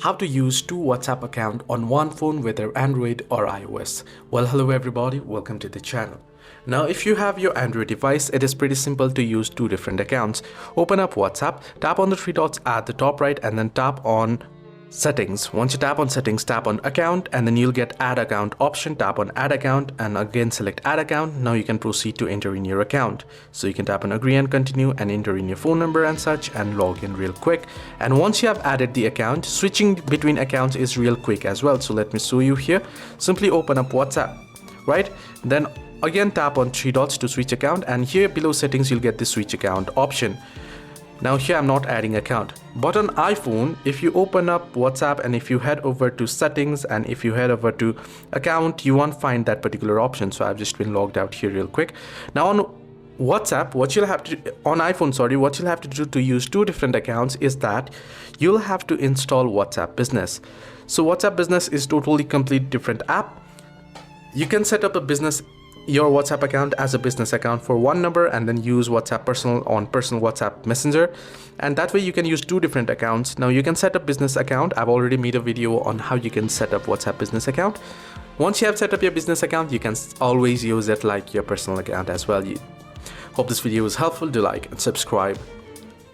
How to use two WhatsApp accounts on one phone, whether Android or iOS. Well, hello everybody, welcome to the channel. Now, if you have your Android device, it is pretty simple to use two different accounts. Open up WhatsApp, tap on the three dots at the top right, and then tap on Settings. Once you tap on Settings, tap on Account, and then you'll get Add Account option. Tap on Add Account and again select Add Account. Now you can proceed to enter in your account. So you can tap on Agree and Continue and enter in your phone number and such and log in real quick. And once you have added the account, switching between accounts is real quick as well. So let me show you here. Simply open up WhatsApp, right? Then again tap on three dots to switch account, and here below Settings you'll get the Switch Account option. Now here I'm not adding account, but on iPhone, if you open up WhatsApp and if you head over to Settings and if you head over to Account, you won't find that particular option. So I've just been logged out here real quick. Now on WhatsApp, what you'll have to do to use two different accounts is that you'll have to install WhatsApp Business. So WhatsApp Business is totally complete different app. You can set up your WhatsApp account as a business account for one number and then use WhatsApp personal on personal WhatsApp Messenger, and that way you can use two different accounts. Now you can set up business account. I've already made a video on how you can set up WhatsApp business account. Once you have set up your business account, you can always use it like your personal account as well. Hope this video was helpful. Do like and subscribe.